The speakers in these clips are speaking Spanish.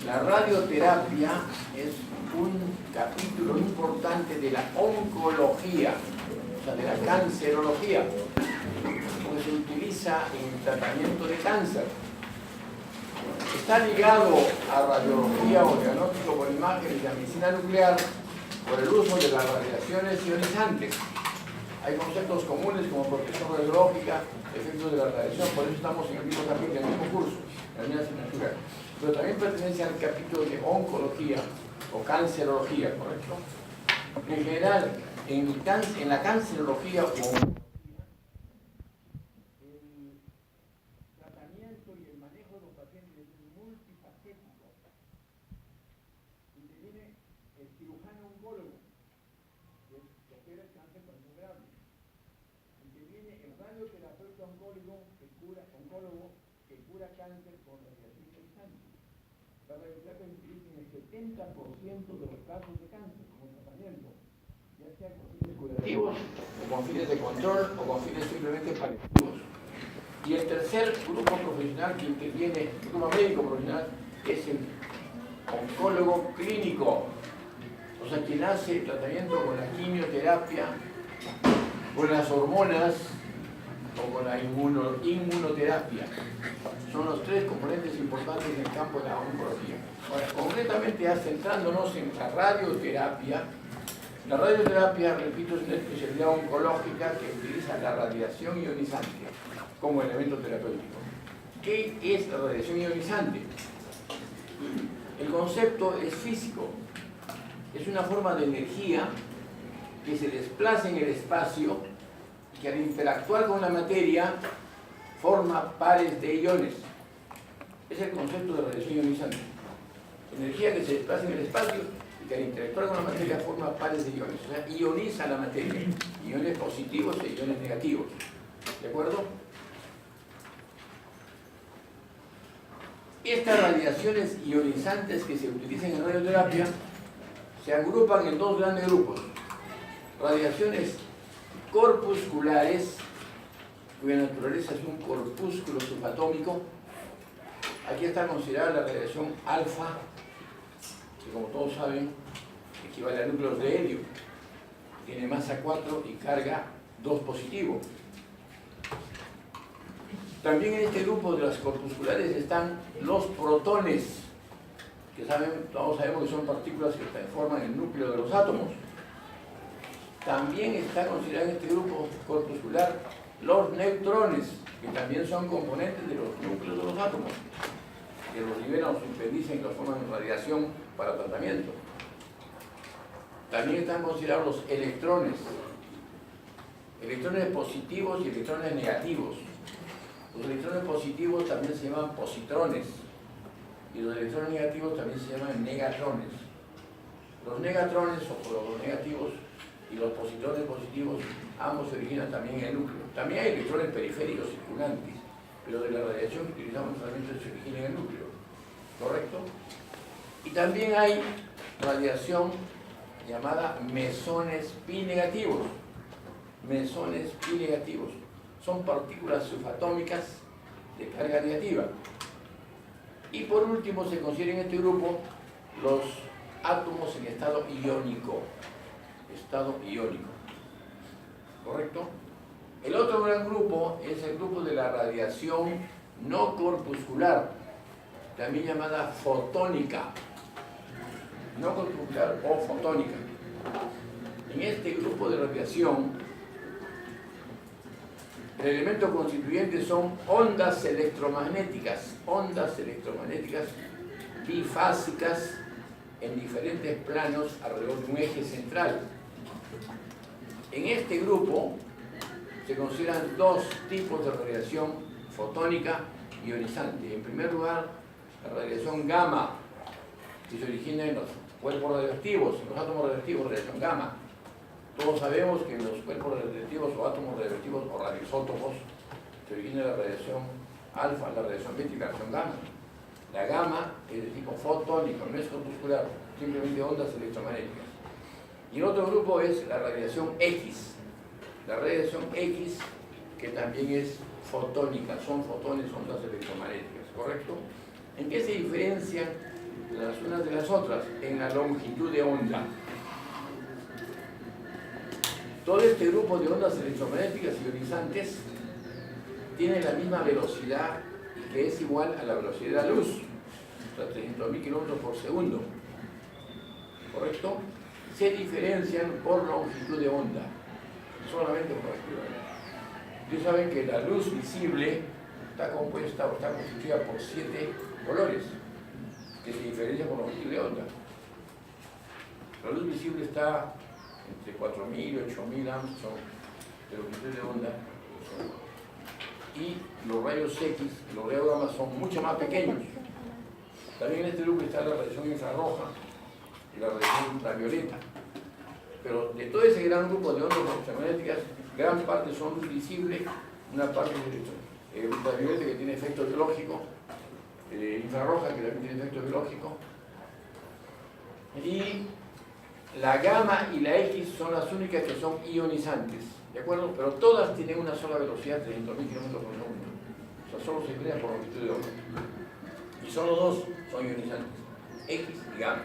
La radioterapia es un capítulo importante de la oncología, o sea, de la cancerología, porque se utiliza en el tratamiento de cáncer. Está ligado a radiología o diagnóstico por imágenes de la medicina nuclear por el uso de las radiaciones ionizantes. Hay conceptos comunes como protección radiológica, efectos de la radiación, por eso estamos en el mismo capítulo, en el mismo curso, en la misma asignatura. Pero también pertenece al capítulo de oncología o cancerología, ¿correcto? En general, en la cancerología o el tratamiento y el manejo de los pacientes es multifacético. Interviene el cirujano oncólogo, que opera el cáncer considerable. Interviene el radioterapeuta oncólogo que cura cáncer con radiación ionizante. La radioterapia se utiliza en el 70% de los casos de cáncer como tratamiento, ya sea con fines curativos, o con fines de control, o con fines simplemente paliativos. Y el tercer grupo profesional que interviene, el grupo médico profesional, es el oncólogo clínico, o sea, quien hace el tratamiento con la quimioterapia, con las hormonas o con la inmunoterapia. Son los tres componentes importantes en el campo de la oncología. Ahora, concretamente, centrándonos en la radioterapia, repito, es una especialidad oncológica que utiliza la radiación ionizante como elemento terapéutico. ¿Qué es la radiación ionizante? El concepto es físico. Es una forma de energía que se desplaza en el espacio, que al interactuar con la materia forma pares de iones. Es el concepto de radiación ionizante. Energía que se desplaza en el espacio y que al interactuar con la materia forma pares de iones. O sea, ioniza la materia. Iones positivos e iones negativos. ¿De acuerdo? Estas radiaciones ionizantes que se utilizan en radioterapia se agrupan en dos grandes grupos. Radiaciones corpusculares, cuya naturaleza es un corpúsculo subatómico. Aquí está considerada la radiación alfa, que como todos saben, equivale a núcleos de helio. Tiene masa 4 y carga 2 positivo. También en este grupo de las corpusculares están los protones, que todos sabemos que son partículas que forman el núcleo de los átomos. También está considerado en este grupo corpuscular los neutrones, que también son componentes de los núcleos de los átomos, que los liberan o suspendicen y los forman en radiación para tratamiento. También están considerados los electrones positivos y electrones negativos. Los electrones positivos también se llaman positrones y los electrones negativos también se llaman negatrones. Los negatrones o los negativos y los positrones positivos, ambos se originan también en el núcleo. También hay electrones periféricos circundantes, pero de la radiación que utilizamos realmente se origina en el núcleo. ¿Correcto? Y también hay radiación llamada mesones pi negativos. Mesones pi negativos. Son partículas subatómicas de carga negativa. Y por último se considera en este grupo los átomos en estado iónico. Estado iónico. ¿Correcto? El otro gran grupo es el grupo de la radiación no corpuscular, también llamada fotónica. No corpuscular o fotónica. En este grupo de radiación, el elemento constituyente son ondas electromagnéticas bifásicas en diferentes planos alrededor de un eje central. En este grupo se consideran dos tipos de radiación fotónica ionizante. En primer lugar, la radiación gamma, que se origina en los cuerpos radioactivos, en los átomos radioactivos, radiación gamma. Todos sabemos que en los cuerpos radioactivos o átomos radioactivos o radioisótopos se origina la radiación alfa, la radiación beta y la radiación gamma. La gamma es de tipo fotónico, no es corpuscular, simplemente ondas electromagnéticas. Y el otro grupo es la radiación X. La radiación X, que también es fotónica, son fotones, ondas electromagnéticas, ¿correcto? ¿En qué se diferencian las unas de las otras en la longitud de onda. Todo este grupo de ondas electromagnéticas ionizantes tiene la misma velocidad, que es igual a la velocidad de la luz, o sea, 300.000 kilómetros por segundo, ¿correcto? Se diferencian por longitud de onda, solamente por longitud de onda. Ustedes saben que la luz visible está compuesta o está constituida por 7 colores, que se diferencian por longitud de onda. La luz visible está entre 4.000 y 8.000 Armstrong de longitud de onda, y los rayos X y los rayos gamma son mucho más pequeños. También en este grupo está la radiación infrarroja y la radiación ultravioleta. Pero de todo ese gran grupo de ondas electromagnéticas, gran parte son luz visible, una parte es ultravioleta que tiene efecto biológico, infrarroja que también tiene efecto biológico, y la gamma y la X son las únicas que son ionizantes, ¿de acuerdo? Pero todas tienen una sola velocidad, 300.000 kilómetros por segundo. O sea, solo se diferencian por longitud de onda. Y solo dos son ionizantes, X y gamma.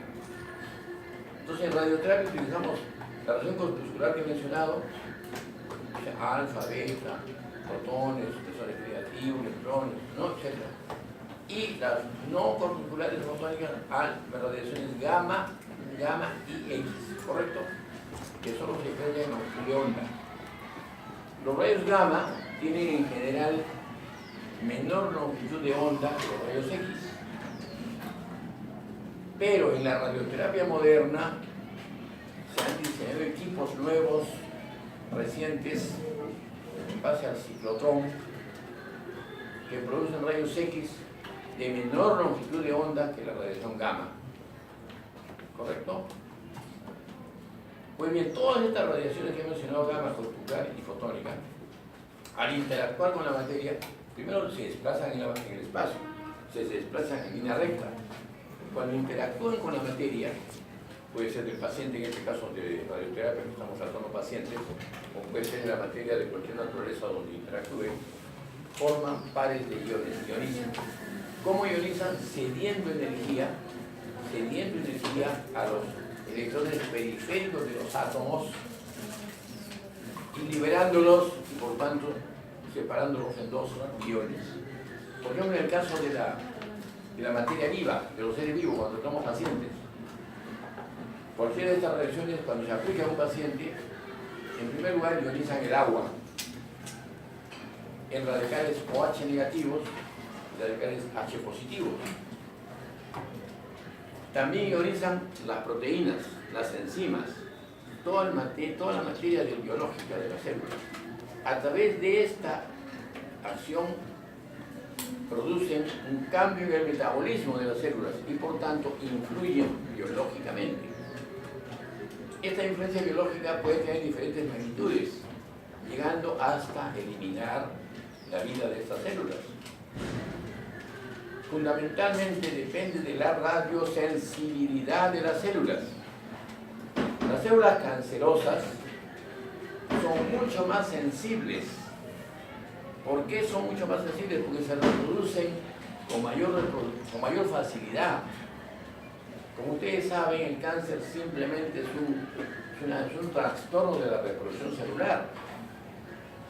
Entonces en radioterapia utilizamos la radiación corpuscular que he mencionado, o sea, alfa, beta, protones, espesores negativos, electrones, ¿no? etc. Y las no corpusculares fotónicas, radiaciones gamma y X, ¿correcto? Que solo se diferencian en longitud de onda. Los rayos gamma tienen en general menor longitud de onda que los rayos X. Pero en la radioterapia moderna se han diseñado equipos nuevos, recientes, en base al ciclotrón, que producen rayos X de menor longitud de onda que la radiación gamma. ¿Correcto? Pues bien, todas estas radiaciones que he mencionado, gamma, corpuscular y fotónica, al interactuar con la materia, primero se desplazan en el espacio, se desplazan en línea recta. Cuando interactúan con la materia, puede ser del paciente, en este caso de radioterapia que estamos tratando pacientes, o puede ser de la materia de cualquier naturaleza donde interactúen, forman pares de iones, ionizan. ¿Cómo ionizan? Cediendo energía a los electrones periféricos de los átomos y liberándolos y por tanto separándolos en dos iones. Por ejemplo, en el caso de la materia viva, de los seres vivos, cuando tratamos pacientes, cualquiera de estas reacciones, cuando se aplica a un paciente, en primer lugar ionizan el agua en radicales OH negativos y radicales H positivos. También ionizan las proteínas, las enzimas, toda la materia biológica de las células. A través de esta acción producen un cambio en el metabolismo de las células y por tanto influyen biológicamente. Esta influencia biológica puede tener diferentes magnitudes, llegando hasta eliminar la vida de estas células. Fundamentalmente depende de la radiosensibilidad de las células. Las células cancerosas son mucho más sensibles. ¿Por qué son mucho más sensibles? Porque se reproducen con mayor facilidad. Como ustedes saben, el cáncer simplemente es un trastorno de la reproducción celular.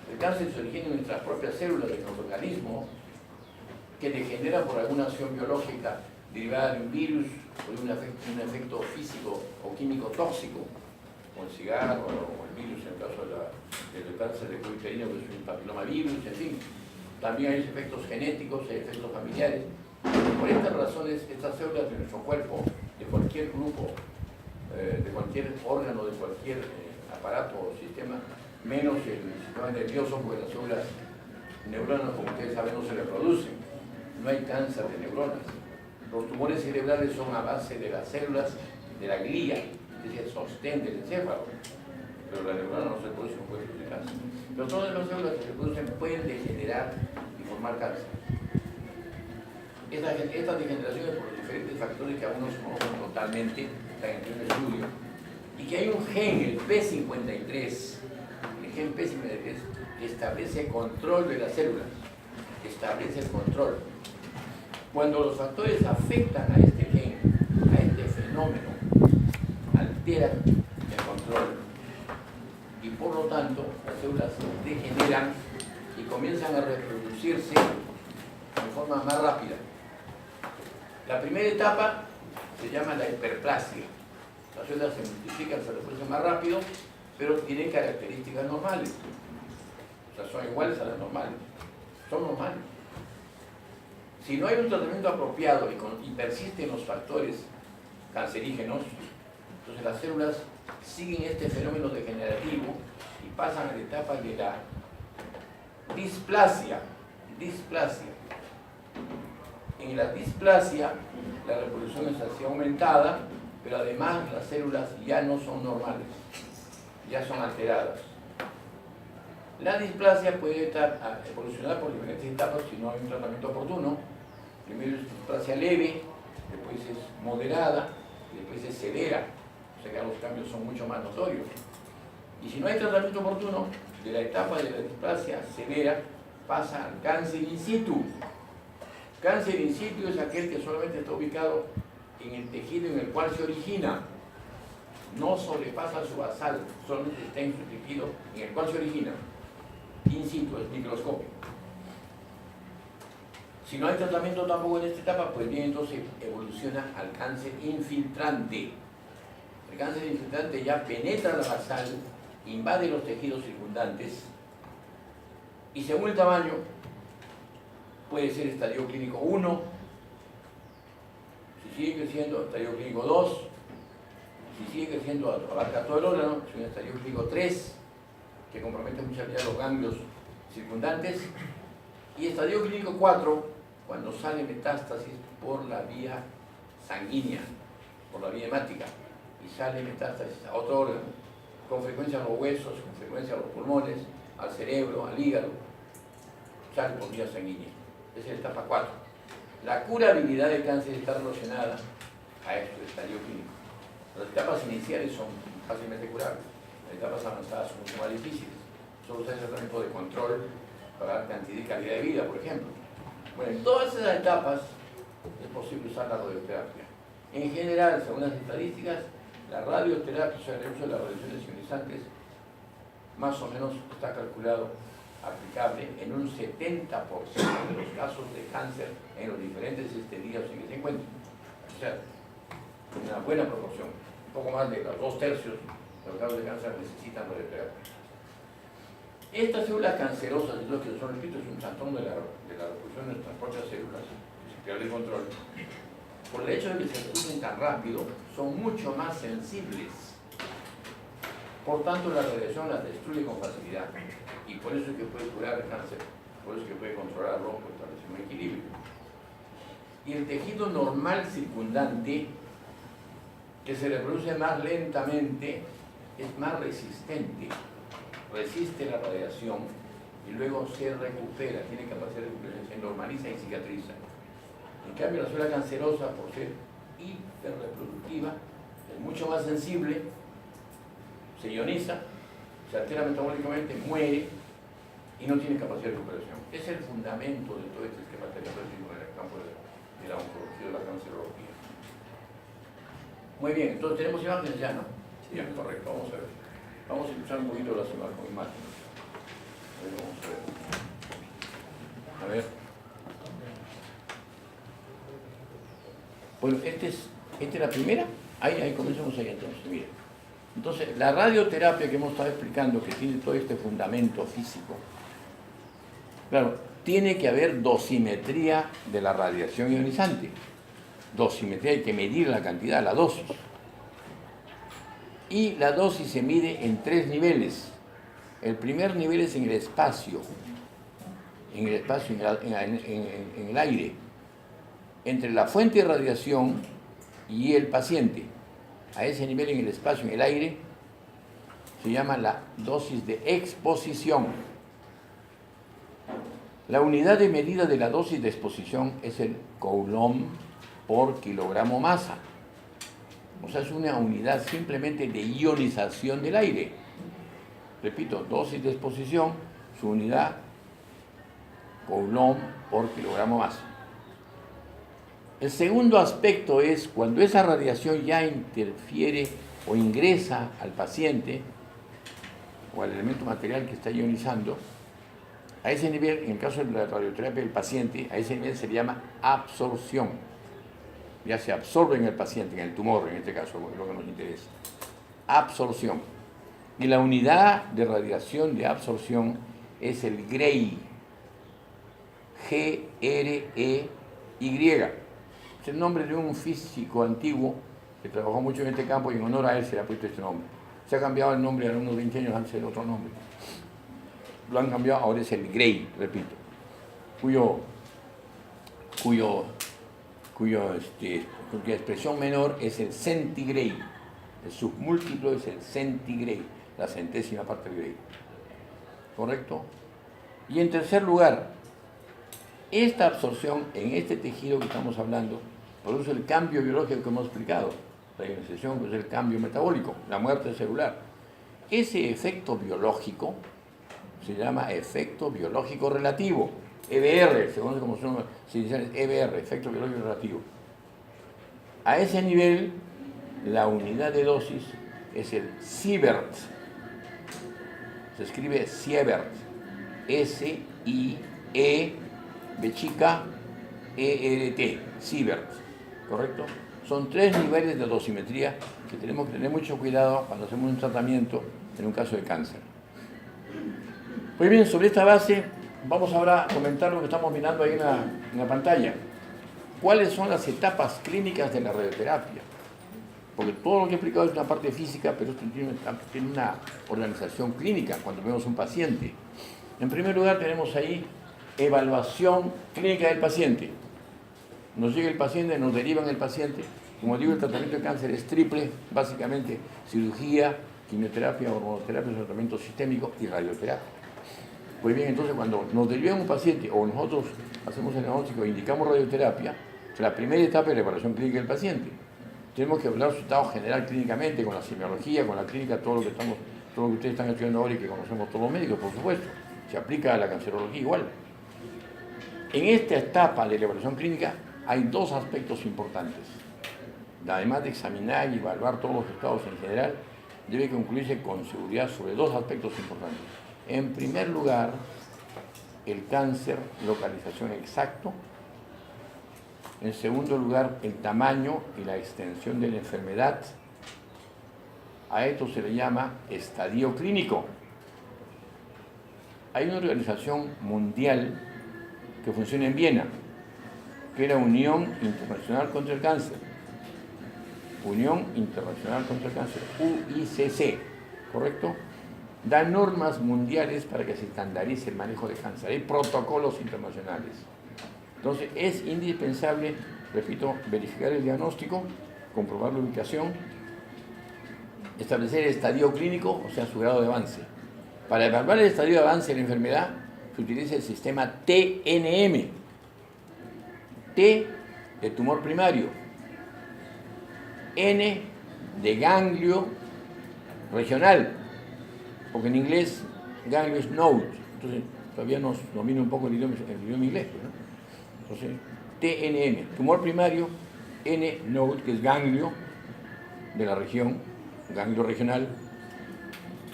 El cáncer se origina en nuestras propias células de nuestro organismo, que degenera por alguna acción biológica derivada de un virus o de un efecto físico o químico tóxico, como el cigarro o el virus en el caso del cáncer de cuello uterino, que es un papilomavirus, en fin. También hay efectos genéticos, hay efectos familiares. Por estas razones, estas células de nuestro cuerpo, de cualquier grupo, de cualquier órgano, de cualquier aparato o sistema, menos el sistema nervioso, porque las células neuronas, como ustedes saben, no se reproducen. No hay cáncer de neuronas. Los tumores cerebrales son a base de las células de la glía, es decir, el sostén del encéfalo. Pero la neurona no se reproduce, no puede producir cáncer. Pero todas las células que se reproducen pueden degenerar y formar cáncer. Estas degeneraciones por los diferentes factores que aún no se conocen totalmente, están en el estudio, y que hay un gen, el P53, el gen P53, que establece el control de las células, establece el control. Cuando los factores afectan a este gen, alteran el control y por lo tanto las células se degeneran y comienzan a reproducirse de forma más rápida. La primera etapa se llama la hiperplasia. Las células se multiplican, se reproducen más rápido, pero tienen características normales. O sea, son iguales a las normales. Son normales. Si no hay un tratamiento apropiado y persisten los factores cancerígenos, entonces las células siguen este fenómeno degenerativo y pasan a la etapa de la displasia. En la displasia, la reproducción es así aumentada, pero además las células ya no son normales, ya son alteradas. La displasia puede evolucionar por diferentes etapas si no hay un tratamiento oportuno. Primero es displasia leve, después es moderada, y después es severa. O sea que los cambios son mucho más notorios. Y si no hay tratamiento oportuno, de la etapa de la displasia severa pasa al cáncer in situ. Cáncer in situ es aquel que solamente está ubicado en el tejido en el cual se origina. No sobrepasa su basal, solamente está en su tejido en el cual se origina. In situ, es microscópico. Si no hay tratamiento tampoco en esta etapa, pues bien, entonces evoluciona al cáncer infiltrante. El cáncer infiltrante ya penetra la basal, invade los tejidos circundantes y según el tamaño puede ser estadio clínico 1, si sigue creciendo, estadio clínico 2, si sigue creciendo abarca todo el órgano, es un estadio clínico 3, que compromete muchas veces los ganglios circundantes, y estadio clínico 4, cuando sale metástasis por la vía sanguínea, por la vía hemática, y sale metástasis a otro órgano, con frecuencia a los huesos, con frecuencia a los pulmones, al cerebro, al hígado, sale por vía sanguínea. Esa es la etapa 4. La curabilidad del cáncer está relacionada a esto, el estadio clínico. Las etapas iniciales son fácilmente curables, las etapas avanzadas son mucho más difíciles. Solo se hace tratamiento de control para dar cantidad y calidad de vida, por ejemplo. Bueno, en todas esas etapas es posible usar la radioterapia. En general, según las estadísticas, la radioterapia, o sea, el uso de las radiaciones ionizantes, más o menos está calculado aplicable en un 70% de los casos de cáncer en los diferentes estadios en que se encuentran. O sea, una buena proporción, un poco más de los 2/3 de los casos de cáncer necesitan radioterapia. Estas células cancerosas, es lo que son, repito, es un trastorno de la reproducción de nuestras propias células, que se pierde el control. Por el hecho de que se reproducen tan rápido, son mucho más sensibles. Por tanto, la radiación las destruye con facilidad. Y por eso es que puede curar el cáncer, por eso es que puede controlarlo, pues establecer un equilibrio. Y el tejido normal circundante, que se reproduce más lentamente, es más resistente. Resiste la radiación y luego se recupera, tiene capacidad de recuperación, se normaliza y cicatriza. En cambio, la célula cancerosa, por ser hiperreproductiva, es mucho más sensible, se ioniza, se altera metabólicamente, muere y no tiene capacidad de recuperación. Es el fundamento de todo este esquema terapéutico en el campo de la oncología, de la cancerología. Muy bien, entonces tenemos imágenes ya, ¿no? Sí, ya, correcto, vamos a ver. Vamos a escuchar un poquito las imágenes. Vamos a ver. A ver. Bueno, esta es la primera. Ahí comenzamos ahí entonces, mira. Entonces, la radioterapia que hemos estado explicando, que tiene todo este fundamento físico, claro, tiene que haber dosimetría de la radiación ionizante. Dosimetría, hay que medir la cantidad, la dosis. Y la dosis se mide en 3 niveles. El primer nivel es en el espacio, en el aire, entre la fuente de radiación y el paciente. A ese nivel, en el espacio, en el aire, se llama la dosis de exposición. La unidad de medida de la dosis de exposición es el coulomb por kilogramo masa. O sea, es una unidad simplemente de ionización del aire. Repito, dosis de exposición, su unidad, coulomb por kilogramo masa. El segundo aspecto es cuando esa radiación ya interfiere o ingresa al paciente o al elemento material que está ionizando, a ese nivel, en el caso de la radioterapia del paciente, a ese nivel se le llama absorción. Ya se absorbe en el paciente, en el tumor, en este caso, es lo que nos interesa. Absorción. Y la unidad de radiación de absorción es el Gray. G-R-E-Y. Es el nombre de un físico antiguo que trabajó mucho en este campo y en honor a él se le ha puesto este nombre. Se ha cambiado el nombre hace unos 20 años antes era otro nombre. Lo han cambiado, ahora es el Gray, repito, cuya expresión menor es el centigray. El submúltiplo es el centigray, la centésima parte del Gray. ¿Correcto? Y en tercer lugar, esta absorción en este tejido que estamos hablando produce el cambio biológico que hemos explicado, la ionización, que es el cambio metabólico, la muerte celular. Ese efecto biológico se llama efecto biológico relativo, EBR, según como se dice EBR, efecto biológico relativo. A ese nivel, la unidad de dosis es el sievert. Se escribe sievert, S-I-E de chica E-R-T, sievert, ¿correcto? Son 3 niveles de dosimetría que tenemos que tener mucho cuidado cuando hacemos un tratamiento en un caso de cáncer. Pues bien, sobre esta base vamos ahora a comentar lo que estamos mirando ahí en la pantalla. ¿Cuáles son las etapas clínicas de la radioterapia? Porque todo lo que he explicado es una parte física, pero esto tiene una organización clínica cuando vemos un paciente. En primer lugar tenemos ahí evaluación clínica del paciente. Nos llega el paciente, nos derivan el paciente. Como digo, el tratamiento de cáncer es triple, básicamente cirugía, quimioterapia, hormonoterapia, tratamiento sistémico y radioterapia. Pues bien, entonces cuando nos derivan un paciente o nosotros hacemos el diagnóstico e indicamos radioterapia, la primera etapa es la evaluación clínica del paciente. Tenemos que hablar su estado general clínicamente, con la semiología, con la clínica, todo lo que ustedes están estudiando ahora y que conocemos todos los médicos, por supuesto. Se aplica a la cancerología igual. En esta etapa de la evaluación clínica hay 2 aspectos importantes. Además de examinar y evaluar todos los estados en general, debe concluirse con seguridad sobre 2 aspectos importantes. En primer lugar, el cáncer, localización exacto. En segundo lugar, el tamaño y la extensión de la enfermedad. A esto se le llama estadio clínico. Hay una organización mundial que funciona en Viena, que era Unión Internacional contra el Cáncer. Unión Internacional contra el Cáncer, UICC, ¿correcto? Da normas mundiales para que se estandarice el manejo de cáncer. Hay protocolos internacionales. Entonces es indispensable, repito, verificar el diagnóstico, comprobar la ubicación, establecer el estadio clínico, o sea, su grado de avance. Para evaluar el estadio de avance de la enfermedad, se utiliza el sistema TNM. T de tumor primario, N de ganglio regional, porque en inglés ganglio es node, entonces todavía nos domina un poco el idioma inglés, ¿no? Entonces, TNM, tumor primario, N node, que es ganglio de la región, ganglio regional,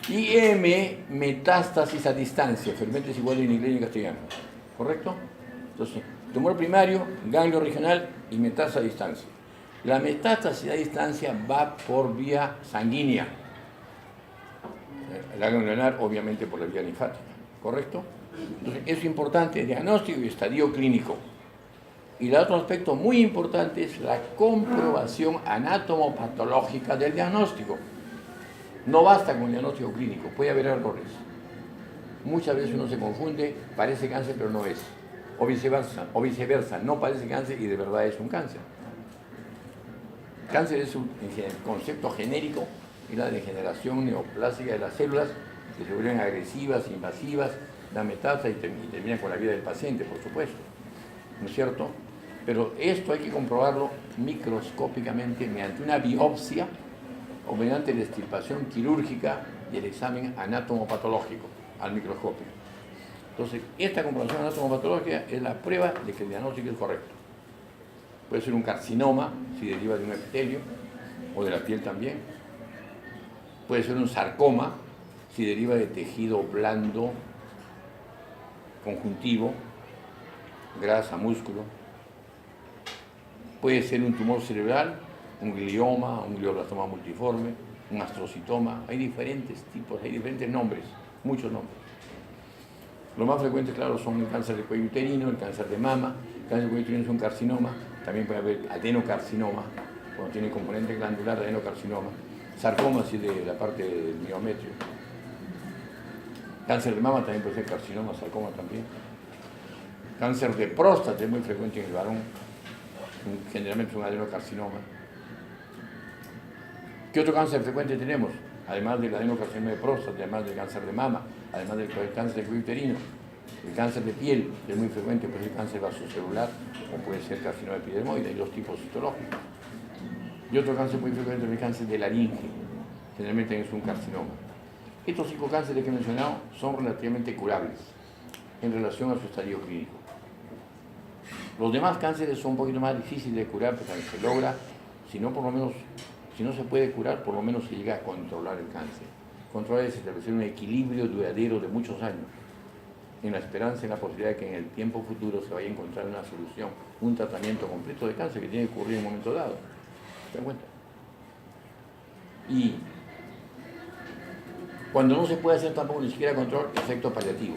y M, metástasis a distancia, felizmente es igual en inglés y en castellano, ¿correcto? Entonces, tumor primario, ganglio regional y metástasis a distancia. La metástasis a distancia va por vía sanguínea. La ganglionar, obviamente, por la vía linfática, ¿correcto? Entonces, eso es importante, diagnóstico y estadio clínico. Y el otro aspecto muy importante es la comprobación anatomopatológica del diagnóstico. No basta con el diagnóstico clínico, puede haber errores. Muchas veces uno se confunde, parece cáncer pero no es. O viceversa, no parece cáncer y de verdad es un cáncer. Cáncer es un concepto genérico y la degeneración neoplásica de las células que se vuelven agresivas, invasivas, dan metástasis y terminan con la vida del paciente, por supuesto. ¿No es cierto? Pero esto hay que comprobarlo microscópicamente mediante una biopsia o mediante la extirpación quirúrgica y el examen anatomopatológico al microscopio. Entonces, esta comprobación anatomopatológica es la prueba de que el diagnóstico es correcto. Puede ser un carcinoma, si deriva de un epitelio, o de la piel también, Puede ser un sarcoma, si deriva de tejido blando, conjuntivo, grasa, músculo. Puede ser un tumor cerebral, un glioma, un glioblastoma multiforme, un astrocitoma. Hay diferentes tipos, hay diferentes nombres, muchos nombres. Los más frecuentes, claro, son el cáncer de cuello uterino, el cáncer de mama. El cáncer de cuello uterino es un carcinoma. También puede haber adenocarcinoma, cuando tiene componente glandular de adenocarcinoma. Sarcoma, así de la parte del miometrio. Cáncer de mama también puede ser carcinoma, sarcoma también. Cáncer de próstata es muy frecuente en el varón. Generalmente es un adenocarcinoma. ¿Qué otro cáncer frecuente tenemos? Además del adenocarcinoma de próstata, además del cáncer de mama, además del cáncer de cuello uterino. El cáncer de piel es muy frecuente, puede ser cáncer vasocelular o puede ser carcinoma epidermoide, hay dos tipos histológicos. Y otro cáncer muy frecuente es el cáncer de laringe, generalmente es un carcinoma. Estos 5 cánceres que he mencionado son relativamente curables en relación a su estadio clínico. Los demás cánceres son un poquito más difíciles de curar, pero también se logra, si no, por lo menos, si no se puede curar, por lo menos se llega a controlar el cáncer. Controlar es establecer un equilibrio duradero de muchos años, en la esperanza y la posibilidad de que en el tiempo futuro se vaya a encontrar una solución, un tratamiento completo de cáncer que tiene que ocurrir en un momento dado. ¿Se dan cuenta? Y cuando no se puede hacer tampoco ni siquiera control, efecto paliativo.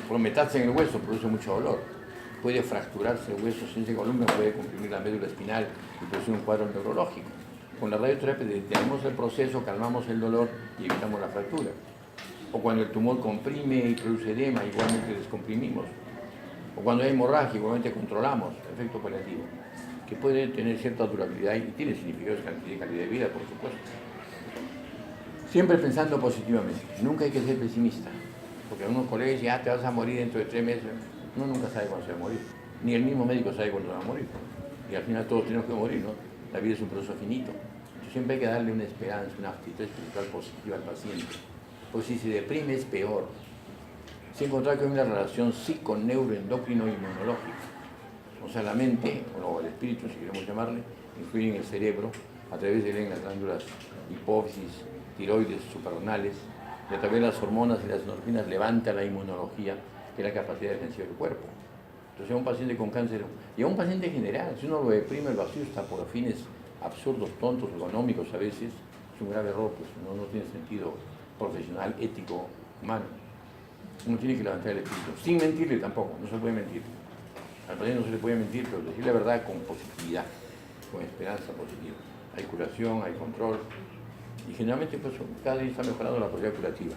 Por meterse en el hueso produce mucho dolor. Puede fracturarse el hueso sin ese columna, puede comprimir la médula espinal y producir un cuadro neurológico. Con la radioterapia detenemos el proceso, calmamos el dolor y evitamos la fractura. O cuando el tumor comprime y produce edema, igualmente descomprimimos. O cuando hay hemorragia, igualmente controlamos, efecto paliativo, que puede tener cierta durabilidad y tiene significado de calidad de vida, por supuesto. Siempre pensando positivamente, nunca hay que ser pesimista, porque algunos colegas dicen, te vas a morir dentro de 3 meses. Uno nunca sabe cuándo se va a morir, ni el mismo médico sabe cuándo va a morir. Y al final todos tenemos que morir, ¿no? La vida es un proceso finito. Entonces, siempre hay que darle una esperanza, una actitud espiritual positiva al paciente. Porque si se deprime es peor. Se encontrar que hay una relación psico-neuroendocrino-inmunológica. O sea, la mente, o el espíritu, si queremos llamarle, influye en el cerebro a través de las glándulas hipófisis, tiroides, suprarrenales, y a través de las hormonas y las endorfinas levanta la inmunología, que es la capacidad defensiva del cuerpo. Entonces, a un paciente con cáncer, y a un paciente general, si uno lo deprime, el vacío está por fines absurdos, tontos, económicos a veces, es un grave error, pues no tiene sentido profesional, ético, humano. Uno tiene que levantar el espíritu, sin mentirle tampoco, no se puede mentir. Al paciente no se le puede mentir, pero decir la verdad con positividad, con esperanza positiva. Hay curación, hay control, y generalmente pues, cada día está mejorando la posibilidad curativa.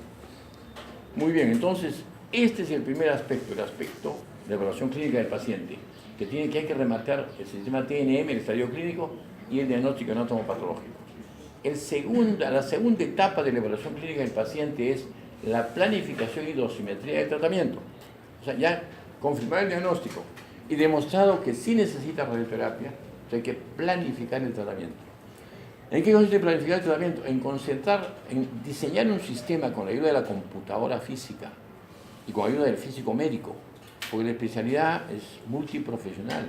Muy bien, entonces, este es el primer aspecto, el aspecto de la evaluación clínica del paciente, que hay que remarcar el sistema TNM, el estadio clínico, y el diagnóstico anatomopatológico. La segunda etapa de la evaluación clínica del paciente es la planificación y dosimetría del tratamiento. O sea, ya confirmar el diagnóstico y demostrado que sí necesita radioterapia, hay que planificar el tratamiento. ¿En qué consiste planificar el tratamiento? En diseñar un sistema con la ayuda de la computadora física y con la ayuda del físico médico, porque la especialidad es multiprofesional.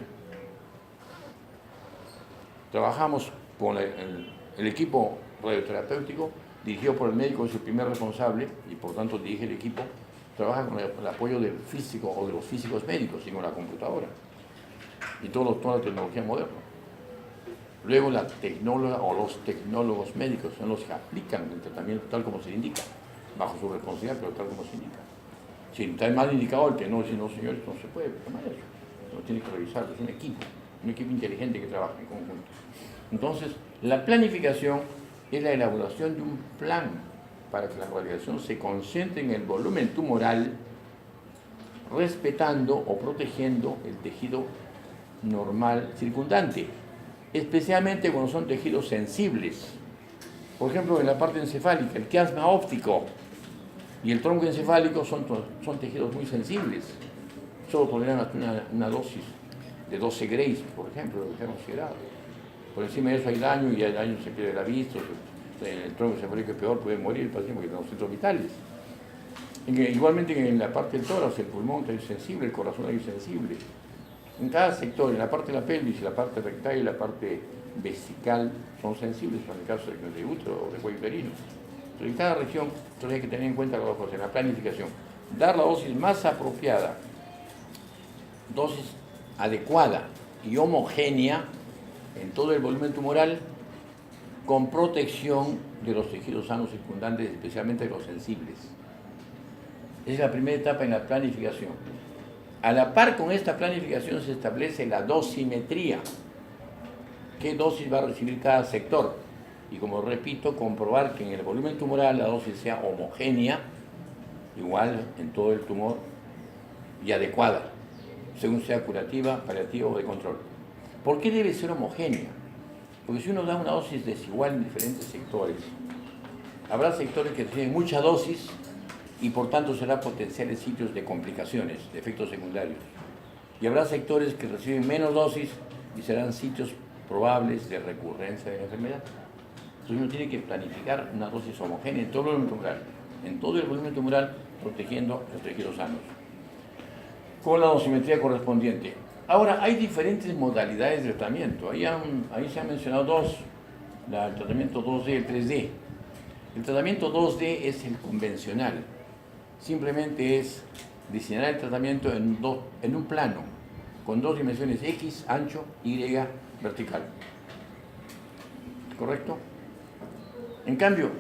Trabajamos con el equipo radioterapéutico, dirigido por el médico, es el primer responsable, y por tanto dirige el equipo, trabaja con el apoyo del físico o de los físicos médicos y con la computadora, y toda la tecnología moderna. Luego la tecnóloga o los tecnólogos médicos son los que aplican el tratamiento tal como se indica, bajo su responsabilidad, pero tal como se indica. Si está mal indicado el tecnólogo, si no, señores, no se puede tomar eso. No tiene que revisarlo, es un equipo inteligente que trabaja en conjunto. Entonces, la planificación es la elaboración de un plan para que la radiación se concentre en el volumen tumoral, respetando o protegiendo el tejido normal circundante, especialmente cuando son tejidos sensibles. Por ejemplo, en la parte encefálica, el quiasma óptico y el tronco encefálico son tejidos muy sensibles. Solo toleran hasta una dosis de 12 Grays, por ejemplo, lo que hemos considerado. Por encima de eso hay daño y el daño se pierde la vista, el tronco encefálico es peor, puede morir el paciente porque tiene los centros vitales. Igualmente en la parte del tórax, el pulmón es sensible, el corazón es sensible. En cada sector, en la parte de la pelvis, la parte rectal y la parte vesical son sensibles, en el caso de útero o de cuello uterino. Pero en cada región, entonces hay que tener en cuenta las dos cosas, en la planificación. Dar la dosis más apropiada, dosis adecuada y homogénea en todo el volumen tumoral, con protección de los tejidos sanos circundantes, especialmente de los sensibles. Esa es la primera etapa en la planificación. A la par con esta planificación se establece la dosimetría. ¿Qué dosis va a recibir cada sector? Y como repito, comprobar que en el volumen tumoral la dosis sea homogénea, igual en todo el tumor, y adecuada, según sea curativa, paliativa o de control. ¿Por qué debe ser homogénea? Porque si uno da una dosis desigual en diferentes sectores, habrá sectores que reciben mucha dosis y por tanto serán potenciales sitios de complicaciones, de efectos secundarios. Y habrá sectores que reciben menos dosis y serán sitios probables de recurrencia de la enfermedad. Entonces uno tiene que planificar una dosis homogénea en todo el volumen tumoral, protegiendo los tejidos sanos, con la dosimetría correspondiente. Ahora, hay diferentes modalidades de tratamiento. Ahí se han mencionado dos, el tratamiento 2D y el 3D. El tratamiento 2D es el convencional. Simplemente es diseñar el tratamiento en un plano, con dos dimensiones X, ancho, Y, vertical. ¿Correcto? En cambio,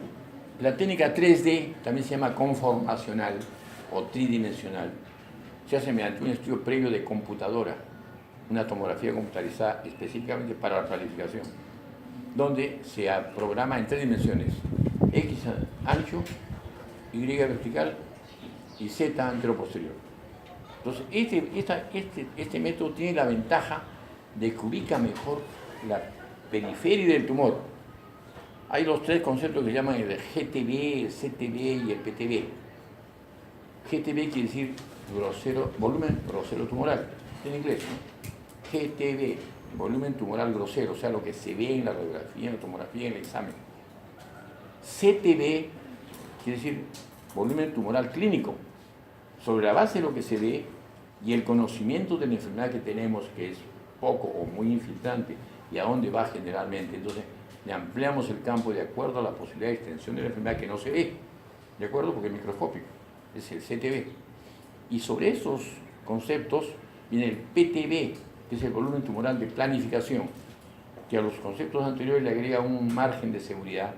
la técnica 3D también se llama conformacional o tridimensional. Se hace mediante un estudio previo de computadora, una tomografía computarizada específicamente para la planificación, donde se programa en tres dimensiones, X ancho, Y vertical y Z anteroposterior. Entonces, este método tiene la ventaja de que ubica mejor la periferia del tumor. Hay los tres conceptos que se llaman el GTB, el CTB y el PTB. GTB quiere decir volumen grosero tumoral, en inglés, ¿no? GTB, volumen tumoral grosero, o sea, lo que se ve en la radiografía, en la tomografía, en el examen. CTB quiere decir volumen tumoral clínico, sobre la base de lo que se ve y el conocimiento de la enfermedad que tenemos, que es poco o muy infiltrante, y a dónde va generalmente. Entonces, le ampliamos el campo de acuerdo a la posibilidad de extensión de la enfermedad que no se ve, ¿de acuerdo? Porque es microscópico, es el CTB. Y sobre esos conceptos viene el PTB, que es el volumen tumoral de planificación, que a los conceptos anteriores le agrega un margen de seguridad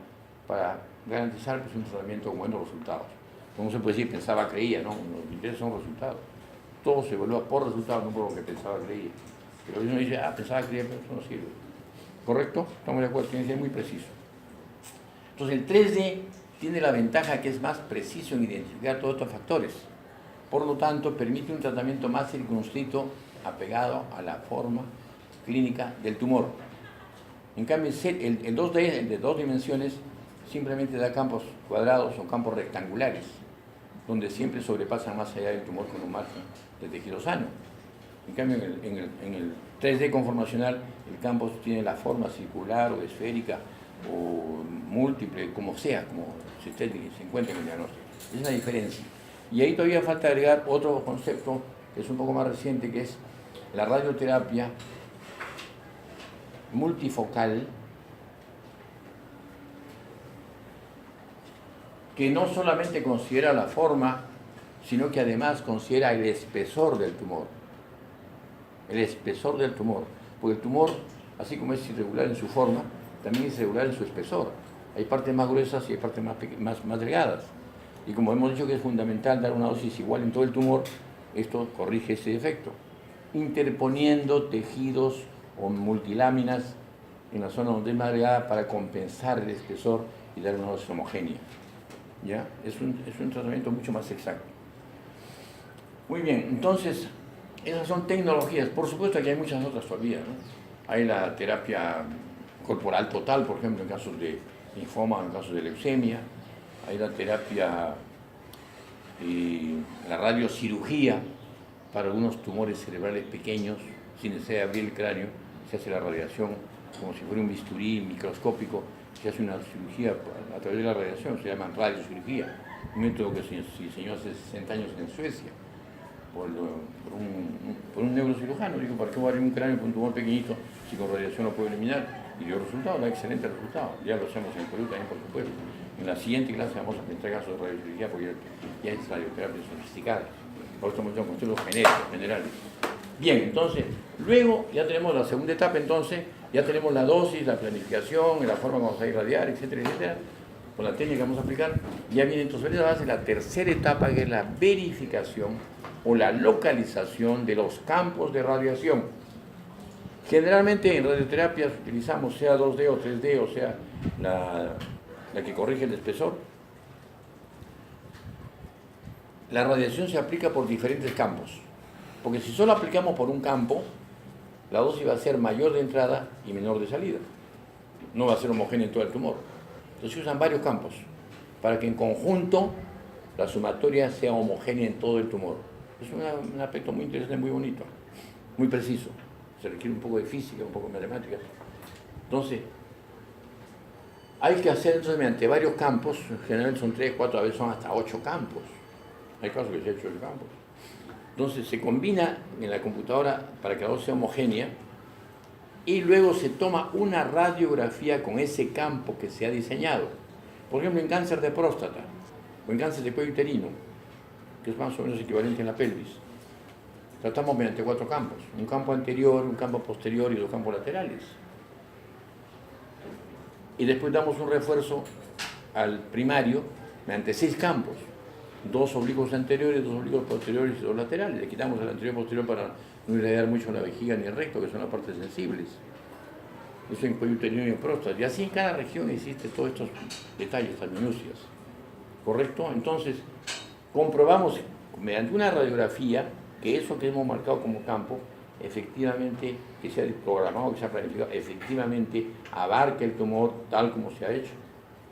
para garantizar un tratamiento con buenos resultados. Como se puede decir, pensaba, creía, ¿no? Los intereses son resultados. Todo se evalúa por resultados, no por lo que pensaba, creía. Pero uno dice, pensaba, creía, pero eso no sirve. ¿Correcto? Estamos de acuerdo, tiene que ser muy preciso. Entonces el 3D tiene la ventaja que es más preciso en identificar todos estos factores. Por lo tanto, permite un tratamiento más circunscrito, apegado a la forma clínica del tumor. En cambio, el 2D, el de dos dimensiones, simplemente da campos cuadrados o campos rectangulares, donde siempre sobrepasan más allá del tumor con un margen de tejido sano. En cambio, en el 3D conformacional, el campo tiene la forma circular o esférica o múltiple, como sea, como si usted se encuentra en el diagnóstico. Es una diferencia. Y ahí todavía falta agregar otro concepto que es un poco más reciente, que es la radioterapia multifocal, que no solamente considera la forma, sino que además considera el espesor del tumor. El espesor del tumor. Porque el tumor, así como es irregular en su forma, también es irregular en su espesor. Hay partes más gruesas y hay partes más delgadas. Y como hemos dicho que es fundamental dar una dosis igual en todo el tumor, esto corrige ese defecto, interponiendo tejidos o multiláminas en la zona donde es más delgada para compensar el espesor y dar una dosis homogénea. ¿Ya? Es un tratamiento mucho más exacto. Muy bien, entonces, esas son tecnologías. Por supuesto que hay muchas otras todavía, ¿no? Hay la terapia corporal total, por ejemplo, en casos de linfoma, en casos de leucemia. Hay la terapia y la radiocirugía para algunos tumores cerebrales pequeños, sin necesidad de abrir el cráneo. Se hace la radiación como si fuera un bisturí microscópico. Se hace una cirugía a través de la radiación, se llama radiocirugía, un método que se diseñó hace 60 años en Suecia. por un neurocirujano. Dijo, ¿para qué voy a abrir un cráneo con un tumor pequeñito si con radiación lo puedo eliminar? Y dio resultado, da excelente resultado. Ya lo hacemos en Perú también, por supuesto. En la siguiente clase vamos a presentar casos de radiocirugía porque ya es radioterapia sofisticada. Por eso estamos con los genéricos, generales. Bien, entonces, luego ya tenemos la segunda etapa, entonces, ya tenemos la dosis, la planificación, la forma como vamos a irradiar, etcétera, etcétera, con la técnica que vamos a aplicar. Ya viene entonces la tercera etapa, que es la verificación o la localización de los campos de radiación. Generalmente en radioterapias utilizamos sea 2D o 3D, o sea, la que corrige el espesor. La radiación se aplica por diferentes campos, porque si solo aplicamos por un campo, la dosis va a ser mayor de entrada y menor de salida. No va a ser homogénea en todo el tumor. Entonces se usan varios campos para que en conjunto la sumatoria sea homogénea en todo el tumor. Es un aspecto muy interesante, muy bonito, muy preciso. Se requiere un poco de física, un poco de matemáticas. Entonces, hay que hacer entonces mediante varios campos, en general son 3, 4, a veces son hasta 8 campos. Hay casos que se han hecho 8 campos. Entonces se combina en la computadora para que la dosis sea homogénea y luego se toma una radiografía con ese campo que se ha diseñado. Por ejemplo, en cáncer de próstata o en cáncer de cuello uterino, que es más o menos equivalente en la pelvis, tratamos mediante 4 campos, un campo anterior, un campo posterior y 2 campos laterales. Y después damos un refuerzo al primario mediante 6 campos, 2 oblicuos anteriores, 2 oblicuos posteriores y 2 laterales. Le quitamos el anterior y posterior para no irradiar mucho la vejiga ni el recto, que son las partes sensibles. Eso en cuello uterino y en próstata. Y así en cada región existen todos estos detalles, estas minucias. ¿Correcto? Entonces, comprobamos mediante una radiografía que eso que hemos marcado como campo, efectivamente, que se ha programado, que se ha planificado, efectivamente abarca el tumor tal como se ha hecho.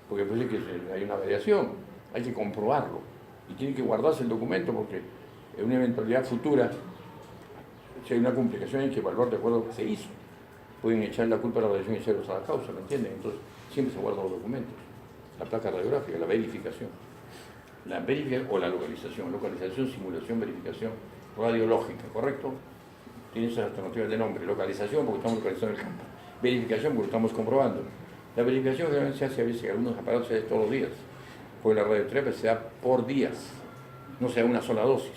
Porque puede ser que hay una variación, hay que comprobarlo. Y tiene que guardarse el documento porque en una eventualidad futura, si hay una complicación, hay que evaluar de acuerdo a lo que se hizo. Pueden echar la culpa a la radiación y echarlos a la causa, ¿me entienden? Entonces, siempre se guardan los documentos. La placa radiográfica, la verificación. La verificación o la localización. Localización, simulación, verificación radiológica, ¿correcto? Tiene esas alternativas de nombre. Localización porque estamos localizando el campo. Verificación porque lo estamos comprobando. La verificación generalmente se hace a veces en algunos aparatos se hace todos los días. Porque la radioterapia se da por días, no se da una sola dosis.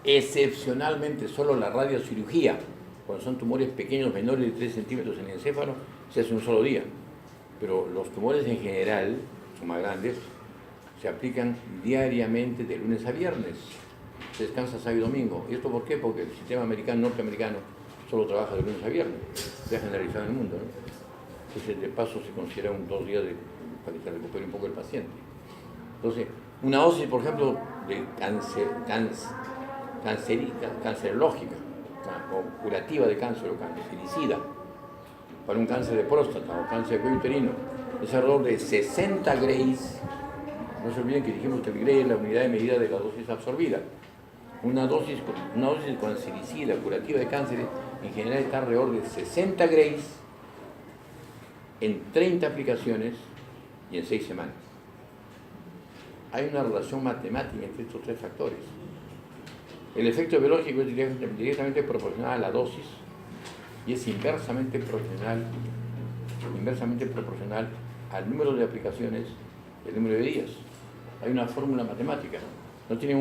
Excepcionalmente, solo la radiocirugía, cuando son tumores pequeños, menores de 3 centímetros en el encéfalo, se hace un solo día. Pero los tumores en general, son más grandes, se aplican diariamente de lunes a viernes. Se descansa sábado y domingo. ¿Y esto por qué? Porque el sistema norteamericano solo trabaja de lunes a viernes. Se ha generalizado en el mundo, ¿no? Entonces, de paso, se considera 2 días para que se recupere un poco el paciente. Entonces, una dosis, por ejemplo, de cancerológica o curativa de cáncer o cancericida para un cáncer de próstata o cáncer de cuello uterino es alrededor de 60 grays. No se olviden que dijimos que el gray es la unidad de medida de la dosis absorbida. Una dosis cancericida curativa de cáncer en general está alrededor de 60 grays en 30 aplicaciones y en 6 semanas. Hay una relación matemática entre estos 3 factores. El efecto biológico es directamente proporcional a la dosis y es inversamente proporcional al número de aplicaciones y el número de días. Hay una fórmula matemática. ¿No tienen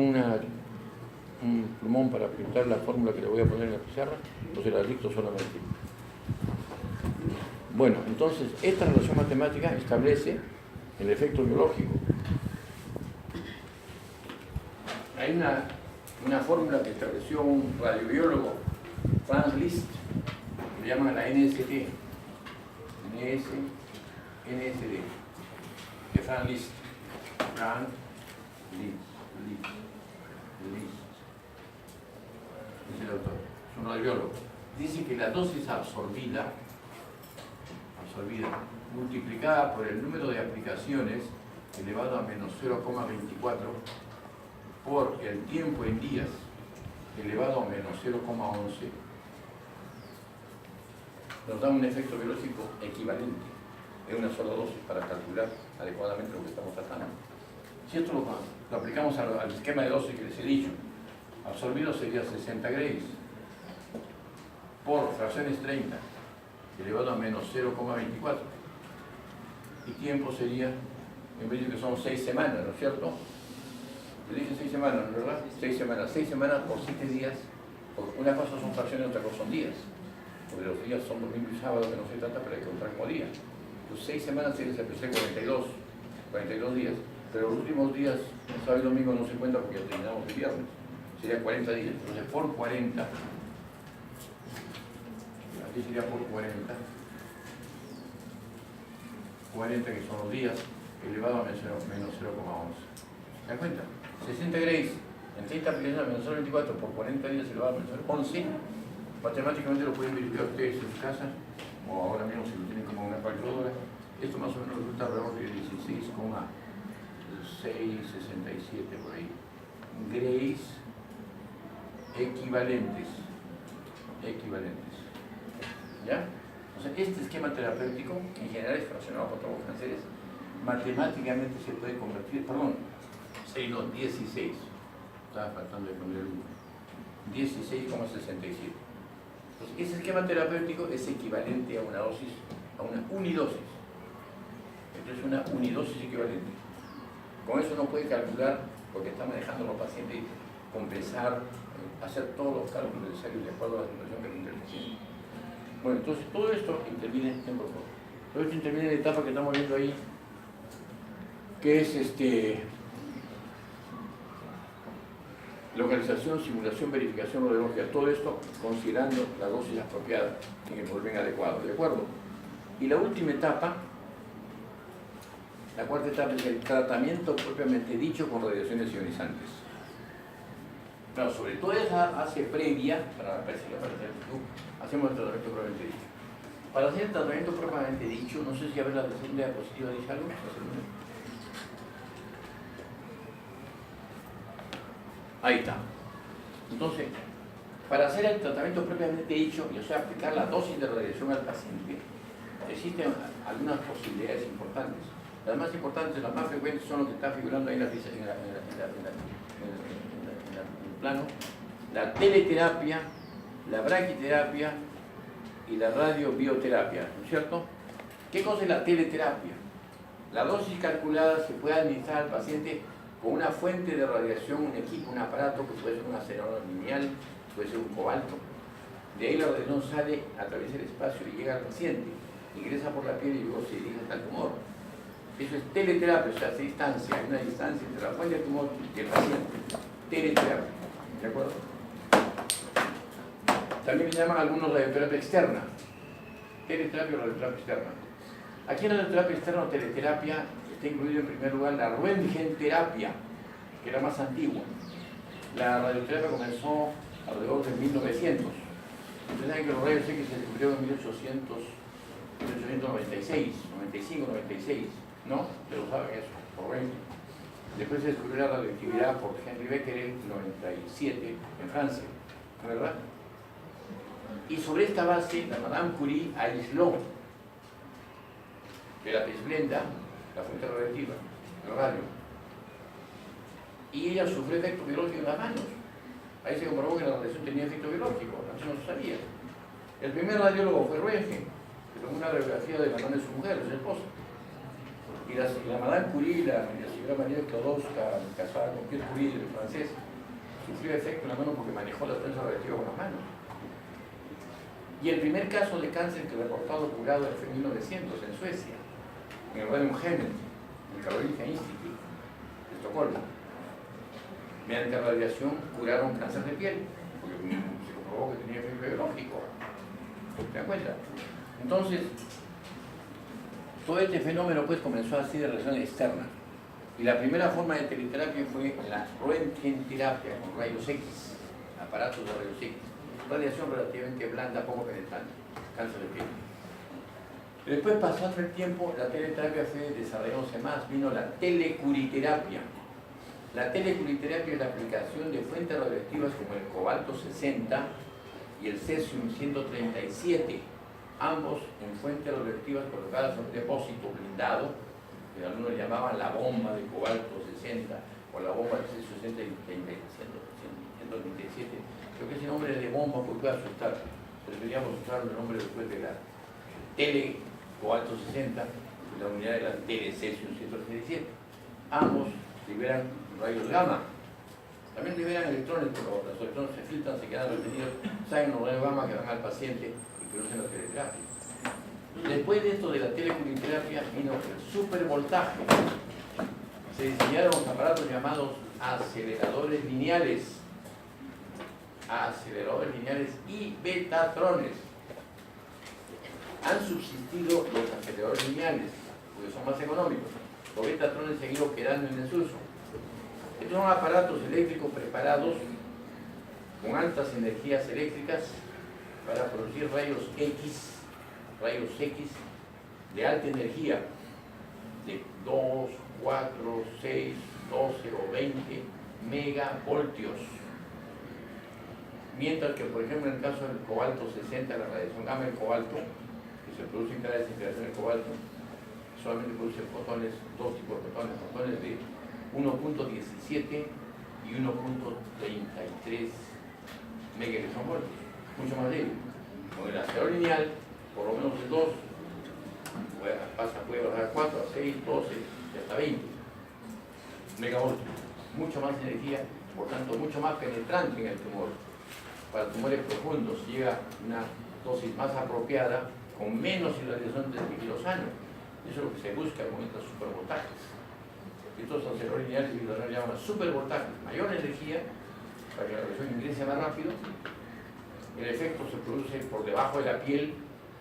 un plumón para pintar la fórmula que le voy a poner en la pizarra? O se la dicto solamente. Bueno, entonces, esta relación matemática establece el efecto biológico. Hay una fórmula que estableció un radiobiólogo, Franz Liszt, que le llaman la NSD, de Franz Liszt. Franz Liszt. Es el autor, es un radiobiólogo. Dice que la dosis absorbida multiplicada por el número de aplicaciones elevado a menos 0,24 por el tiempo en días elevado a menos 0,11 nos da un efecto biológico equivalente en una sola dosis para calcular adecuadamente lo que estamos tratando. Si esto lo aplicamos al esquema de dosis que les he dicho, absorbido sería 60 grays por fracciones 30 elevado a menos 0,24. Y tiempo sería, en vez de que son 6 semanas, ¿no es cierto? Le dije 6 semanas, ¿no es verdad? 6 semanas. 6 semanas por 7 días. Porque una cosa son fracciones y otra cosa son días. Porque los días son domingo y sábado, que no se trata, pero hay que contar como día. Entonces 6 semanas sería 42 días. Pero los últimos días, sábado y domingo no se cuenta porque ya terminamos el viernes. Sería 40 días. Entonces por 40, aquí sería por 40, 40 que son los días, elevado a menos 0,11. ¿Se dan cuenta? 60 grays en 30 aplicaciones a menos 0,24 por 40 días elevado a menos 0,11. Matemáticamente lo pueden verificar ustedes en su casa, o ahora mismo si lo tienen como una calculadora. Esto más o menos resulta alrededor de 16,667 por ahí. Grays equivalentes. ¿Ya? O sea, este esquema terapéutico, en general es fraccionado por todos los franceses, matemáticamente se puede convertir, 16. Estaba faltando de poner el 1. 16,67. Entonces, ese esquema terapéutico es equivalente a una dosis, a una unidosis. Entonces, una unidosis equivalente. Con eso no puede calcular, porque está manejando a los pacientes, compensar, hacer todos los cálculos necesarios de acuerdo a la situación que tiene el paciente. Bueno, entonces todo esto interviene en todo esto interviene en la etapa que estamos viendo ahí, que es localización, simulación, verificación radiológica, todo esto considerando la dosis apropiada en el volumen adecuado, ¿de acuerdo? Y la última etapa, la cuarta etapa, es el tratamiento propiamente dicho con radiaciones ionizantes. Claro, sobre todo esa fase previa, para la persona, hacemos el tratamiento propiamente dicho. Para hacer el tratamiento propiamente dicho, no sé si a ver la segunda diapositiva dice algo. Ahí está. Entonces, para hacer el tratamiento propiamente dicho, y o sea, aplicar la dosis de radiación al paciente, existen algunas posibilidades importantes. Las más importantes, las más frecuentes, son los que están figurando ahí en el plano: la teleterapia, la braquiterapia y la radiobioterapia, ¿no es cierto? ¿Qué cosa es la teleterapia? La dosis calculada se puede administrar al paciente con una fuente de radiación, un equipo, un aparato que puede ser un acelerador lineal, puede ser un cobalto. De ahí la radiación sale a través del espacio y llega al paciente, ingresa por la piel y luego se dirige hasta el tumor. Eso es teleterapia, o sea, se distancia, hay una distancia entre la fuente del tumor y el paciente. Teleterapia, ¿de acuerdo? También le llaman algunos radioterapia externa. Teleterapia o radioterapia externa. Aquí en la radioterapia externa o teleterapia está incluido en primer lugar la Röntgenterapia, que era más antigua. La radioterapia comenzó alrededor de 1900. Ustedes saben que los rayos X se descubrieron en 1896, 95, 96, ¿no? Ustedes lo saben eso, por Röntgen. Después se descubrió la radioactividad por Henry Becquerel en 97 en Francia, ¿verdad? Y sobre esta base, la Madame Curie aisló de la pezblenda, la fuente radioactiva, el radio, y ella sufrió efecto biológico en las manos. Ahí se comprobó que la radiación tenía efecto biológico, antes no se sabía. El primer radiólogo fue Röntgen, que tomó una radiografía de la mano de su mujer, de su esposa. Y la Madame Curie, la señora María Sklodowska, casada con Pierre Curie, el francés, sufrió efecto en la mano porque manejó la prensa radioactiva con las manos. Y el primer caso de cáncer que reportado curado fue en 1900 en Suecia, en el Röntgen, en el Karolinska Institute de Estocolmo. Mediante radiación curaron cáncer de piel, porque se comprobó que tenía efecto biológico. ¿Se dan cuenta? Entonces, todo este fenómeno pues comenzó así de relación externa. Y la primera forma de teleterapia fue la Röntgenterapia con rayos X, aparatos de rayos X. Radiación relativamente blanda, poco penetrante, cáncer de piel. Después, pasando el tiempo, la teleterapia fue desarrollándose más, vino la telecuriterapia. La telecuriterapia es la aplicación de fuentes radioactivas como el cobalto 60 y el cesium 137, ambos en fuentes radioactivas colocadas en un depósito blindado, que algunos le llamaban la bomba de cobalto 60 o la bomba de cesium 137. 197. Creo que ese nombre de bomba puede asustar. Deberíamos usar el nombre después de la tele cobalto 60 y la unidad de la tele cesium 137. Ambos liberan rayos gamma. También liberan electrones, pero los electrones se filtran, se quedan retenidos, salen los rayos gamma que van al paciente y producen la teleterapia. Después de esto de la telecuroterapia vino el supervoltaje. Se diseñaron los aparatos llamados aceleradores lineales. Aceleradores lineales y betatrones. Han subsistido los aceleradores lineales, porque son más económicos. Los betatrones han ido quedando en desuso. Estos son aparatos eléctricos preparados con altas energías eléctricas para producir rayos X de alta energía, de 2, 4, 6, 12 o 20 megavoltios. Mientras que, por ejemplo, en el caso del cobalto 60, la radiación gamma del cobalto, que se produce en cada desintegración del cobalto, solamente produce fotones, dos tipos de fotones de 1.17 y 1.33 megaelectronvoltios, mucho más débil. Con el acelerador lineal, por lo menos de 2, puede bajar a 4, a 6, 12 y hasta 20 megavoltios. Mucho más energía, por tanto, mucho más penetrante en el tumor. Para tumores profundos llega una dosis más apropiada con menos irradiación de kilosano. Eso es lo que se busca con estos supervoltajes. Estos aceleradores lineales y se llaman supervoltajes, mayor energía para que la radiación ingrese más rápido. El efecto se produce por debajo de la piel.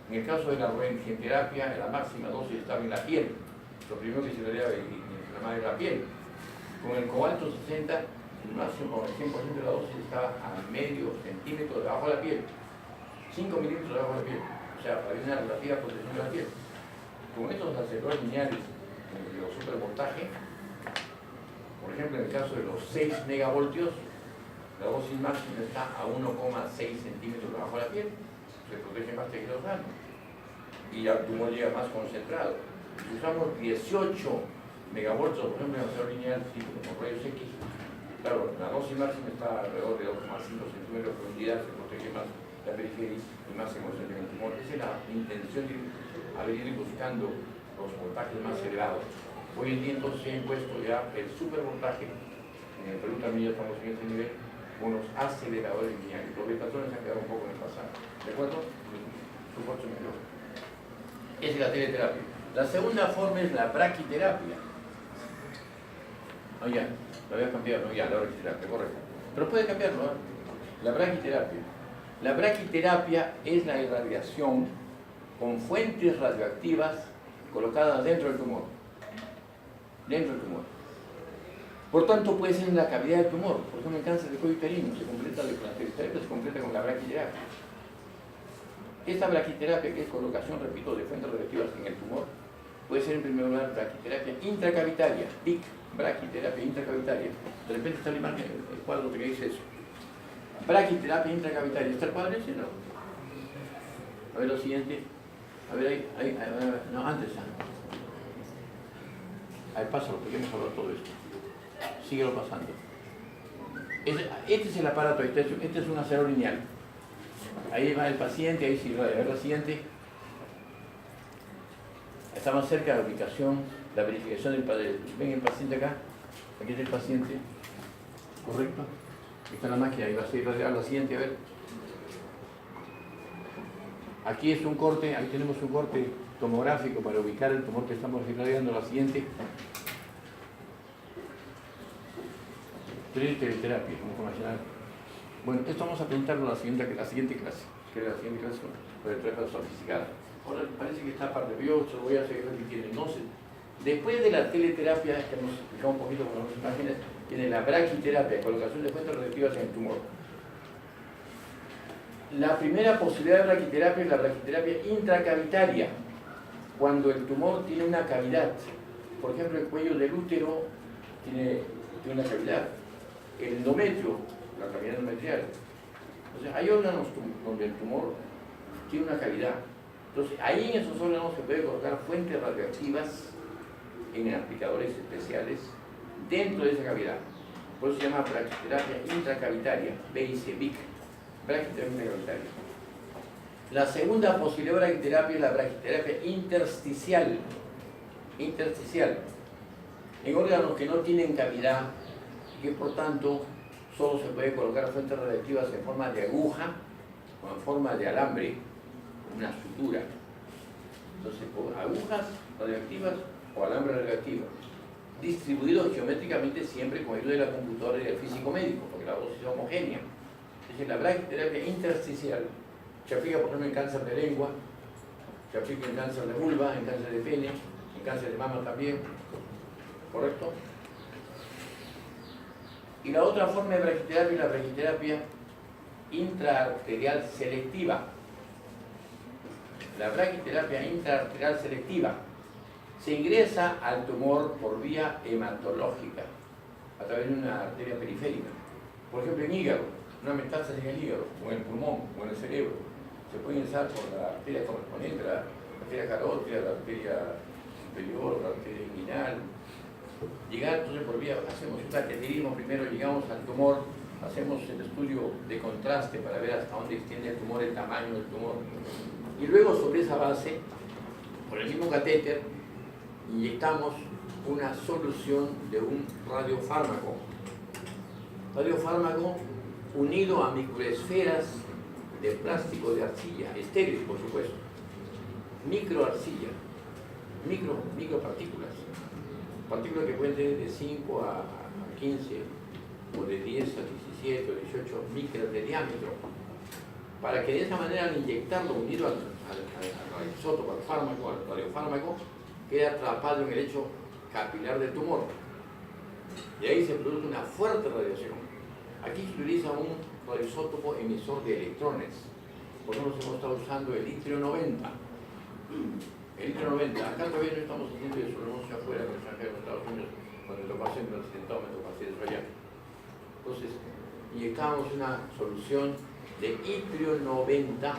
En el caso de la röntgenterapia, la máxima dosis estaba en la piel. Lo primero que se vería inflamar es la piel. Con el cobalto 60, el máximo, el 100% de la dosis estaba a medio centímetro debajo de la piel. 5 milímetros debajo de la piel. O sea, había una relativa protección de la piel. Con estos aceleradores lineales de los supervoltaje, por ejemplo, en el caso de los 6 megavoltios, la dosis máxima está a 1,6 centímetros debajo de la piel. Se protege más tejidos sanos y el tumor llega más concentrado. Si usamos 18 megavoltios, por ejemplo, en el acelerador lineal tipo como rayos X, claro, la dosis máxima está alrededor de 2,5 centímetros de profundidad, se protege más la periferia y más se concentra en el tumor. Esa es la intención de ir buscando los voltajes más elevados. Hoy en día entonces se ha impuesto ya el supervoltaje. En el Perú también ya estamos en este nivel con los aceleradores lineales. Los betatrones han quedado un poco en el pasado. ¿De acuerdo? Supuesto mejor. Esa es la teleterapia. La segunda forma es la braquiterapia. No, ya, lo había cambiado, no, ya, la braquiterapia, correcto. Pero puede cambiarlo, ¿no? La braquiterapia. La braquiterapia es la irradiación con fuentes radioactivas colocadas dentro del tumor. Dentro del tumor. Por tanto, puede ser en la cavidad del tumor. Por ejemplo, el cáncer de cuello uterino se completa, la teleterapia se completa con la braquiterapia. Esta braquiterapia, que es colocación, repito, de fuentes radioactivas en el tumor, puede ser en primer lugar braquiterapia intracavitaria, PIC, braquiterapia intracavitaria. De repente está la imagen, el cuadro que dice eso. Braquiterapia intracavitaria. ¿Está el cuadro ese? No. A ver lo siguiente. A ver, ahí, no, antes. Ahí pásalo, porque hemos hablado todo esto. Síguelo pasando. Este es el aparato, este es un acelerador lineal. Ahí va el paciente, ahí sí va a ver la siguiente. Está más cerca de la ubicación, la verificación del padre. Ven el paciente acá, aquí está el paciente, correcto. Aquí está la máquina, ahí va a seguir a la siguiente, a ver. Aquí es un corte, ahí tenemos un corte tomográfico para ubicar el tumor que estamos irradiando. La siguiente. Teleterapia, como convencional. Bueno, esto vamos a presentarlo en la siguiente clase, que es la siguiente clase con el trabajo sofisticado. Ahora parece que está aparte, pero yo se lo voy a seguir repitiendo. Entonces, después de la teleterapia, que hemos explicado un poquito con las imágenes, tiene la braquiterapia, colocación de fuentes radioactivas en el tumor. La primera posibilidad de braquiterapia es la braquiterapia intracavitaria, cuando el tumor tiene una cavidad. Por ejemplo, el cuello del útero tiene una cavidad. El endometrio, la cavidad endometrial. Entonces, hay órganos donde el tumor tiene una cavidad. Entonces, ahí en esos órganos se puede colocar fuentes radioactivas en aplicadores especiales dentro de esa cavidad. Por eso se llama braquiterapia intracavitaria, BIC, braquiterapia intracavitaria. La segunda posibilidad de braquiterapia es la braquiterapia intersticial. En órganos que no tienen cavidad y que por tanto solo se puede colocar fuentes radiactivas en forma de aguja o en forma de alambre, una sutura. Entonces, por agujas radioactivas o alambre radioactivo, distribuidos geométricamente siempre con ayuda de la computadora y del físico médico, porque la dosis es homogénea. Entonces, la braquiterapia intersticial se aplica, por ejemplo, en cáncer de lengua, se aplica en cáncer de vulva, en cáncer de pene, en cáncer de mama también, ¿correcto? Y la otra forma de braquiterapia es la braquiterapia intraarterial selectiva. La braquiterapia intraarterial selectiva se ingresa al tumor por vía hematológica, a través de una arteria periférica. Por ejemplo, en hígado, una metástasis en el hígado, o en el pulmón, o en el cerebro. Se puede ingresar por la arteria correspondiente, la arteria carótida, la arteria superior, la arteria inguinal. Llegar entonces por vía, hacemos un cateterismo primero, llegamos al tumor, hacemos el estudio de contraste para ver hasta dónde extiende el tumor, el tamaño del tumor. Y luego sobre esa base, por el mismo catéter, inyectamos una solución de un radiofármaco. Radiofármaco unido a microesferas de plástico de arcilla, estéril por supuesto, microarcilla, micropartículas, partículas que pueden ser de 5 a 15 o de 10 a 17 o 18 micras de diámetro, para que de esa manera al inyectarlo unido al isótopo, al fármaco, al radiofármaco, quede atrapado en el lecho capilar del tumor. Y ahí se produce una fuerte radiación. Aquí se utiliza un radioisótopo emisor de electrones. Por eso hemos estado usando el itrio 90. El litro 90, acá todavía no estamos haciendo eso, lo hemos hecho afuera, con extranjeros, en Estados Unidos, cuando lo pasé en el accidentado me tocó hacer eso allá. Entonces, inyectábamos una solución de itrio 90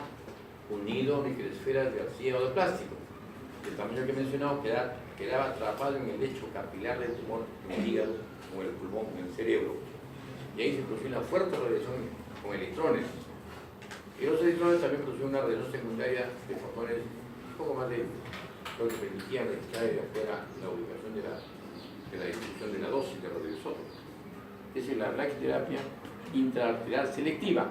unido a microesferas de arcilla o de plástico. El tamaño que he mencionado quedaba atrapado en el lecho capilar del tumor, en el hígado, o en el pulmón, en el cerebro. Y ahí se produce una fuerte radiación con electrones. Y los electrones también producen una radiación secundaria de fotones un poco más de lo que permitía registrar de afuera la ubicación de la distribución de la dosis de radioisótopos. Esa es la braquiterapia intraarterial selectiva.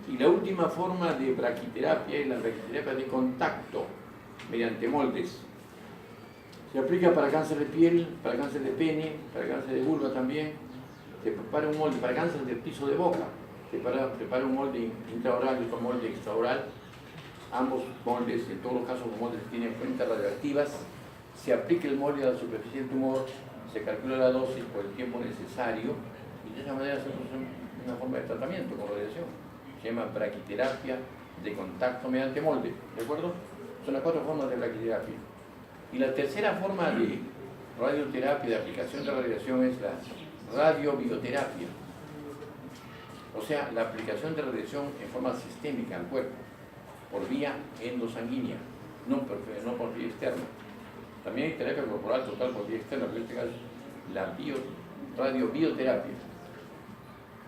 Y la última forma de braquiterapia es la braquiterapia de contacto mediante moldes. Se aplica para cáncer de piel, para cáncer de pene, para cáncer de vulva también. Se prepara un molde para cáncer del piso de boca. Se prepara un molde intraoral y otro molde extraoral. Ambos moldes, en todos los casos los moldes tienen fuentes radioactivas. Se aplica el molde a la superficie del tumor, se calcula la dosis por el tiempo necesario y de esa manera se produce una forma de tratamiento con radiación. Se llama braquiterapia de contacto mediante molde, ¿de acuerdo? Son las 4 formas de braquiterapia. Y la tercera forma de radioterapia, de aplicación de radiación, es la radiobioterapia. O sea, la aplicación de radiación en forma sistémica al cuerpo, por vía endosanguínea, no por vía externa. También hay terapia corporal total por vía externa, pero en este caso es la radiobioterapia.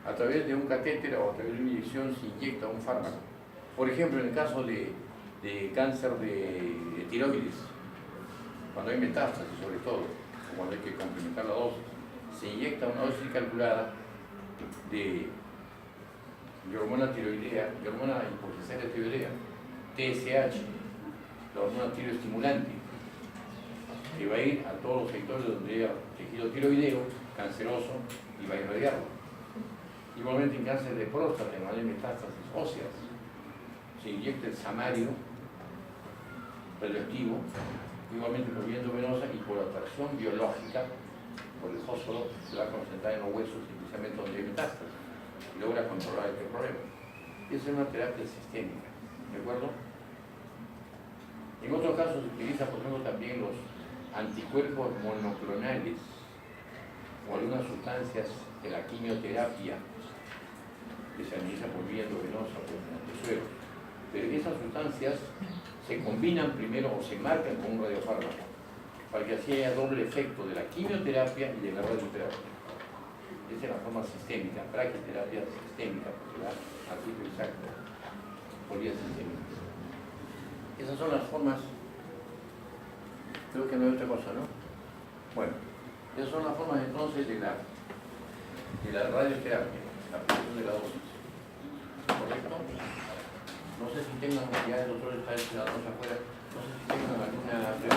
A través de un catéter o a través de una inyección se inyecta un fármaco. Por ejemplo, en el caso de cáncer de tiroides, cuando hay metástasis sobre todo, o cuando hay que complementar la dosis, se inyecta una dosis calculada de hormona tiroidea, de hormona hipofisal tiroidea, TSH, la hormona tiroestimulante, que va a ir a todos los sectores donde haya tejido tiroideo canceroso y va a irradiarlo. Igualmente en cáncer de próstata, en hay metástasis óseas, se inyecta el samario radioactivo, igualmente por vía endovenosa y por atracción biológica, por el fósforo, se va a concentrar en los huesos, especialmente donde hay metástasis, y logra controlar este problema. Esa es una terapia sistémica, ¿de acuerdo? En otros casos se utiliza, por ejemplo, también los anticuerpos monoclonales o algunas sustancias de la quimioterapia que se administra por vía endovenosa por antesueros. Pero esas sustancias se combinan primero o se marcan con un radiofármaco para que así haya doble efecto de la quimioterapia y de la radioterapia. Esa es la forma sistémica, braquiterapia sistémica, porque va al tipo exacto por vía sistémica. Esas son las formas. Creo que no hay otra cosa, ¿no? Bueno, esas son las formas entonces de la radioterapia, la aplicación de la dosis. ¿Correcto? No sé si tengan, ya el doctor está esperando afuera, no sé si tengan alguna pregunta.